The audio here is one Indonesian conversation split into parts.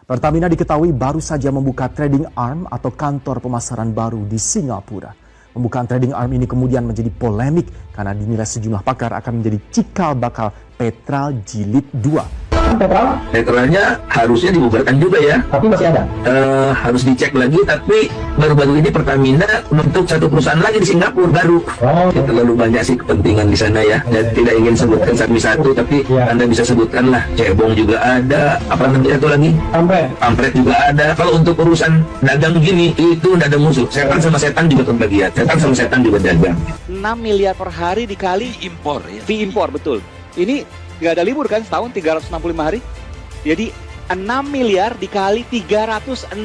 Pertamina diketahui baru saja membuka trading arm atau kantor pemasaran baru di Singapura. Pembukaan trading arm ini kemudian menjadi polemik karena dinilai sejumlah pakar akan menjadi cikal bakal Petral Jilid 2. Petrolnya harusnya dibubarkan juga ya. Tapi masih ada. Harus dicek lagi, tapi baru-baru ini Pertamina membentuk satu perusahaan lagi di Singapura baru. Terlalu banyak sih kepentingan di sana ya. Dan tidak ingin sebutkan satu-satu, tapi Ya. Anda bisa sebutkan lah. Cebong juga ada, apa namanya itu lagi? Kampret juga ada. Kalau untuk urusan dagang gini, itu tidak ada musuh. Setan sama setan juga kebagian. Setan sama setan juga dagang. 6 miliar per hari dikali impor ya. fee impor, betul. Ini nggak ada libur kan setahun 365 hari. Jadi 6 miliar dikali 365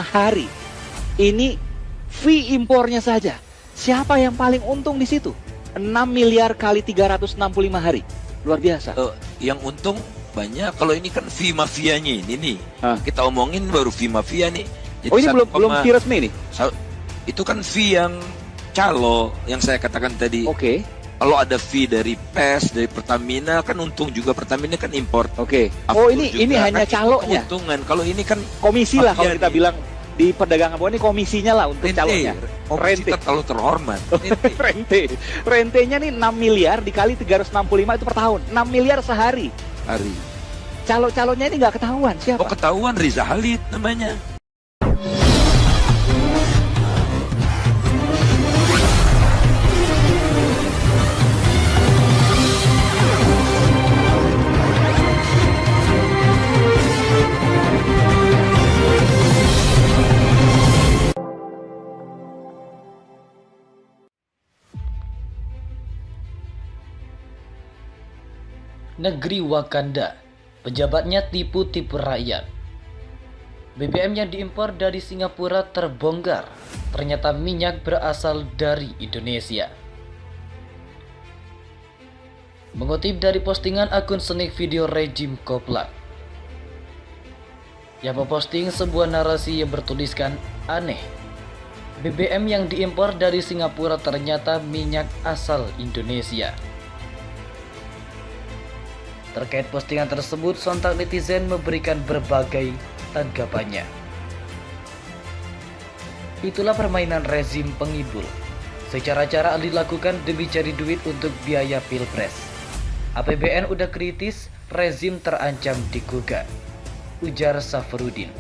hari. Ini fee impornya saja. Siapa yang paling untung di situ? 6 miliar kali 365 hari. Luar biasa. Yang untung banyak. Kalau ini kan fee mafianya ini nih. Kita omongin baru fee mafia nih. Jadi Oh, ini belum fee resmi nih. Itu kan fee yang calo yang saya katakan tadi. Oke. Kalau ada fee dari PES, dari Pertamina kan untung juga. Pertamina kan import. Oke. Aftur Oh, ini juga. hanya Kan calonya. keuntungan. Kalau ini kan Komisi lah kalau mafia kita nih. bilang di perdagangan bahwa ini komisinya lah untuk calonnya. Rente. Rente. Terlalu terhormat. Rente. Rentenya nih 6 miliar dikali 365 itu per tahun. 6 miliar sehari. Hari. Calo-calonnya ini nggak ketahuan siapa? Oh, ketahuan Riza Khalid namanya. Negeri Wakanda, pejabatnya tipu-tipu rakyat. BBM yang diimpor dari Singapura terbongkar, ternyata minyak berasal dari Indonesia. Mengutip dari postingan akun sneak video rejim Koplak, yang memposting sebuah narasi yang bertuliskan aneh. BBM yang diimpor dari Singapura ternyata minyak asal Indonesia. Terkait postingan tersebut, sontak netizen memberikan berbagai tanggapannya. Itulah permainan rezim pengibul. Secara-cara dilakukan demi cari duit untuk biaya pilpres. APBN udah kritis, rezim terancam digugat, ujar Safrudin.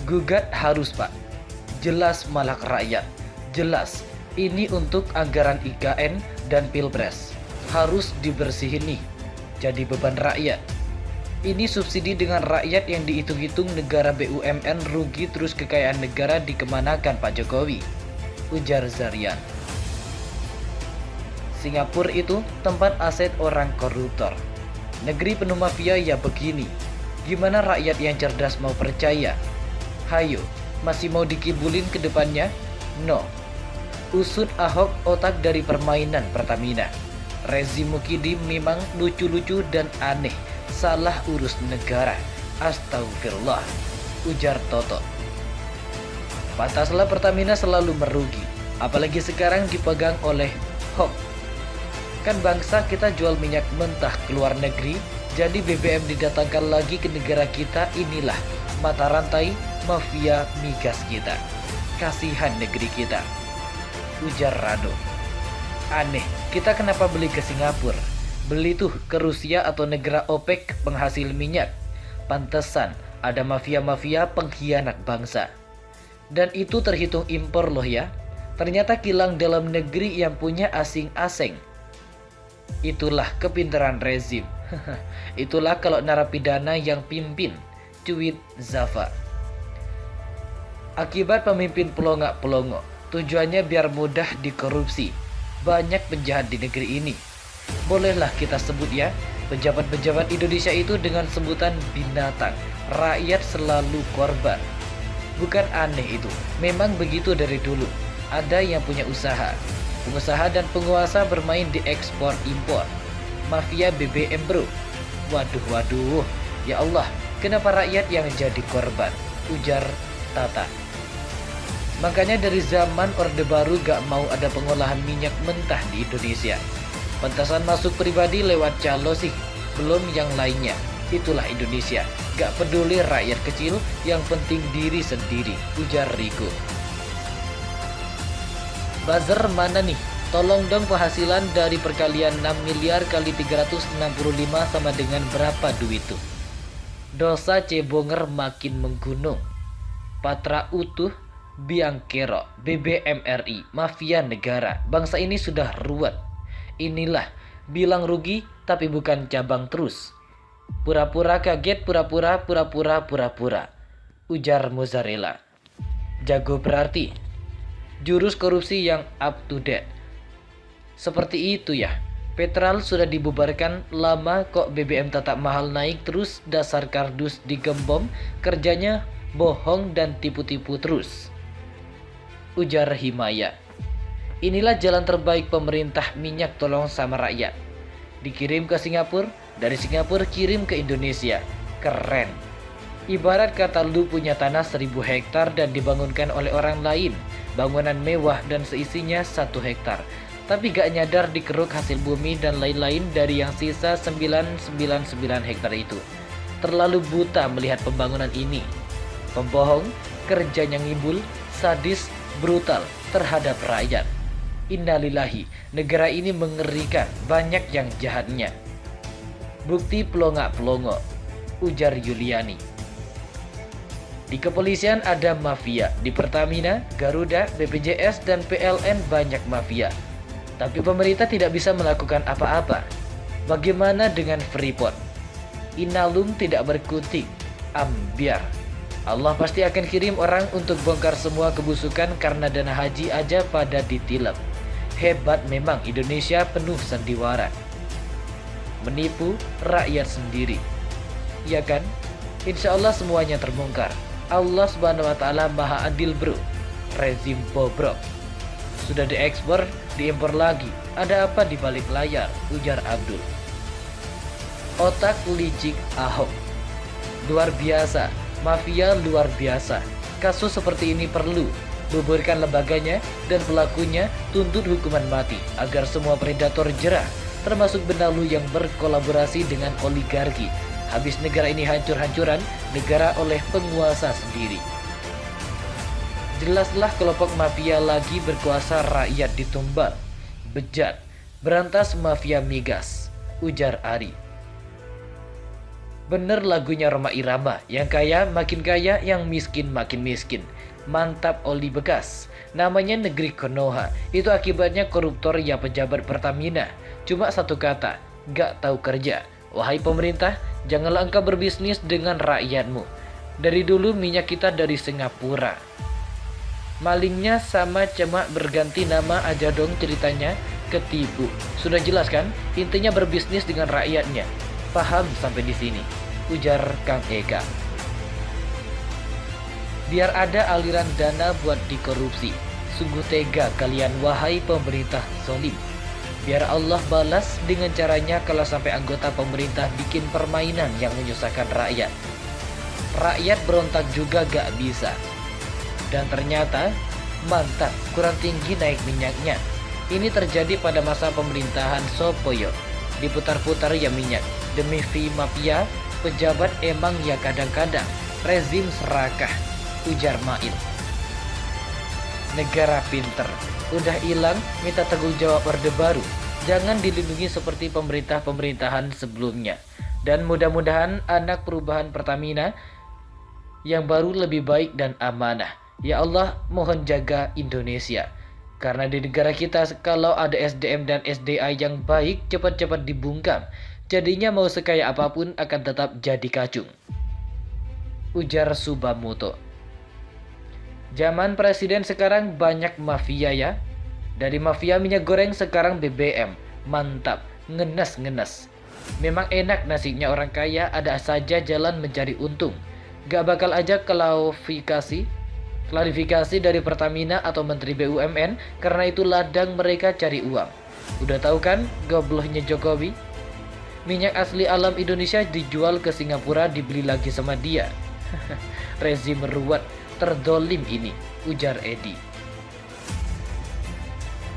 Gugat harus pak, jelas malak rakyat, jelas ini untuk anggaran IKN dan pilpres, harus dibersihin nih. Jadi beban rakyat. Ini subsidi dengan rakyat yang dihitung-hitung negara BUMN rugi terus kekayaan negara dikemanakan Pak Jokowi, ujar Zarian. Singapura itu tempat aset orang koruptor. Negeri penuh mafia ya begini. Gimana rakyat yang cerdas mau percaya? Hayo, masih mau dikibulin ke depannya? No. Usut Ahok otak dari permainan Pertamina. Rezim Mukidi memang lucu-lucu dan aneh, salah urus negara. Astagfirullah, ujar Toto. Pantaslah Pertamina selalu merugi, apalagi sekarang dipegang oleh Hok. Kan bangsa kita jual minyak mentah ke luar negeri, jadi BBM didatangkan lagi ke negara kita. Inilah mata rantai mafia migas kita. Kasihan negeri kita, ujar Rado. Aneh, kita kenapa beli ke Singapura? Beli tuh ke Rusia atau negara OPEC penghasil minyak. Pantesan ada mafia-mafia pengkhianat bangsa. Dan itu terhitung impor loh ya. Ternyata kilang dalam negeri yang punya asing-asing. Itulah kepintaran rezim. Itulah kalau narapidana yang pimpin, cuit Zafa. Akibat pemimpin pelongo-pelongo, tujuannya biar mudah dikorupsi. Banyak penjahat di negeri ini. Bolehlah kita sebut ya, pejabat-pejabat Indonesia itu dengan sebutan binatang. Rakyat selalu korban. Bukan aneh itu, memang begitu dari dulu. Ada yang punya usaha. Pengusaha dan penguasa bermain di ekspor impor. Mafia BBM bro. Waduh, ya Allah, kenapa rakyat yang jadi korban? Ujar Tata. Makanya dari zaman Orde Baru gak mau ada pengolahan minyak mentah di Indonesia. Pantasan masuk pribadi lewat calo sih, belum yang lainnya. Itulah Indonesia, gak peduli rakyat kecil, yang penting diri sendiri, ujar Riko. Buzzer mana nih? Tolong dong penghasilan dari perkalian 6 miliar kali 365 sama dengan berapa duit tuh? Dosa cebonger makin menggunung. Patra utuh, Biangkero, BBM RI, mafia negara. Bangsa ini sudah ruwet. Inilah, bilang rugi tapi bukan cabang terus. Pura-pura kaget, pura-pura, ujar Mozzarella. Jago berarti. Jurus korupsi yang up to date. Seperti itu ya. Petral sudah dibubarkan lama kok BBM tetap mahal naik terus, dasar kardus digembom, kerjanya bohong dan tipu-tipu terus. Ujar Himaya. Inilah jalan terbaik pemerintah minyak tolong sama rakyat. Dikirim ke Singapura, dari Singapura kirim ke Indonesia. Keren. Ibarat kata lu punya tanah 1000 hektar dan dibangunkan oleh orang lain. Bangunan mewah dan seisinya 1 hektar. Tapi gak nyadar dikeruk hasil bumi dan lain-lain dari yang sisa 999 hektar itu. Terlalu buta melihat pembangunan ini. Pembohong, kerjanya ngibul, sadis, brutal terhadap rakyat. Innalillahi, negara ini mengerikan, banyak yang jahatnya. Bukti pelongo-pelongo, ujar Yuliani. Di kepolisian ada mafia, di Pertamina, Garuda, BPJS, dan PLN banyak mafia. Tapi pemerintah tidak bisa melakukan apa-apa. Bagaimana dengan Freeport? Inalum tidak berkutik, ambiar. Allah pasti akan kirim orang untuk bongkar semua kebusukan karena dana haji aja pada ditilep. Hebat memang Indonesia penuh sandiwara. Menipu rakyat sendiri. Ya kan? Insya Allah semuanya terbongkar. Allah Subhanahu wa Ta'ala Maha Adil bro. Rezim bobrok. Sudah diekspor, diimpor lagi. Ada apa di balik layar? Ujar Abdul. Otak licik Ahok. Luar biasa. Mafia luar biasa. Kasus seperti ini perlu. Buburkan lembaganya dan pelakunya, tuntut hukuman mati agar semua predator jerah, termasuk benalu yang berkolaborasi dengan oligarki. Habis negara ini hancur-hancuran, negara oleh penguasa sendiri. Jelaslah kelompok mafia lagi berkuasa, rakyat ditumbal. Bejat, berantas mafia migas, ujar Ari. Bener lagunya Rhoma Irama, yang kaya makin kaya, yang miskin makin miskin. Mantap oli bekas. Namanya negeri Konoha. Itu akibatnya koruptor ya pejabat Pertamina. Cuma satu kata, gak tahu kerja. Wahai pemerintah, janganlah engkau berbisnis dengan rakyatmu. Dari dulu minyak kita dari Singapura. Malingnya sama, cuma berganti nama aja dong ceritanya. Ketipu. Sudah jelas kan? Intinya berbisnis dengan rakyatnya. Paham sampai di sini? Ujar Kang Eka. Biar ada aliran dana buat dikorupsi. Sungguh tega kalian wahai pemerintah zolim. Biar Allah balas dengan caranya kalau sampai anggota pemerintah bikin permainan yang menyusahkan rakyat. Rakyat berontak juga gak bisa. Dan ternyata mantap, kurang tinggi naik minyaknya. Ini terjadi pada masa pemerintahan Sopoyo. Diputar-putar ya minyak. Demi fee mafia, pejabat emang ya kadang-kadang rezim serakah, ujar Mail. Negara pinter, udah hilang minta tanggung jawab Orde Baru. Jangan dilindungi seperti pemerintah-pemerintahan sebelumnya. Dan mudah-mudahan anak perubahan Pertamina yang baru lebih baik dan amanah. Ya Allah, mohon jaga Indonesia. Karena di negara kita kalau ada SDM dan SDA yang baik cepat-cepat dibungkam. Jadinya mau sekaya apapun akan tetap jadi kacung, ujar Subamoto. Zaman presiden sekarang banyak mafia ya. Dari mafia minyak goreng sekarang BBM. Mantap, ngenes-ngenes. Memang enak nasibnya orang kaya, ada saja jalan mencari untung. Gak bakal aja klarifikasi dari Pertamina atau Menteri BUMN, karena itu ladang mereka cari uang. Udah tahu kan gobloknya Jokowi? Minyak asli alam Indonesia dijual ke Singapura, dibeli lagi sama dia. Rezim ruwet, terdolim ini, ujar Edi.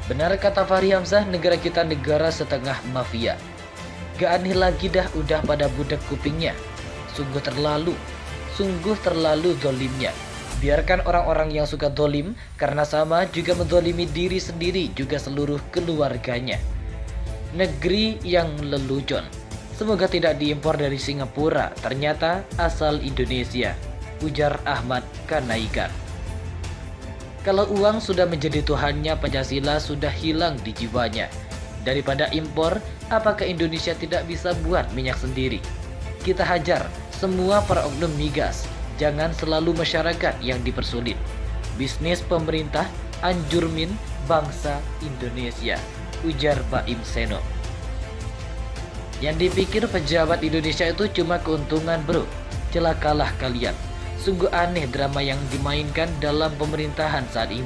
Benar kata Fahri Hamzah, negara kita negara setengah mafia. Gak aneh lagi dah udah pada budak kupingnya. Sungguh terlalu zolimnya. Biarkan orang-orang yang suka zolim karena sama juga menzolimi diri sendiri juga seluruh keluarganya. Negeri yang lelucon. Semoga tidak diimpor dari Singapura, ternyata asal Indonesia, ujar Ahmad Kanaikan. Kalau uang sudah menjadi Tuhannya, Pancasila sudah hilang di jiwanya. Daripada impor, apakah Indonesia tidak bisa buat minyak sendiri? Kita hajar semua para oknum migas. Jangan selalu masyarakat yang dipersulit. Bisnis pemerintah anjurmin bangsa Indonesia, ujar Baim Seno. Yang dipikir pejabat Indonesia itu cuma keuntungan bro. Celakalah kalian. Sungguh aneh drama yang dimainkan dalam pemerintahan saat ini.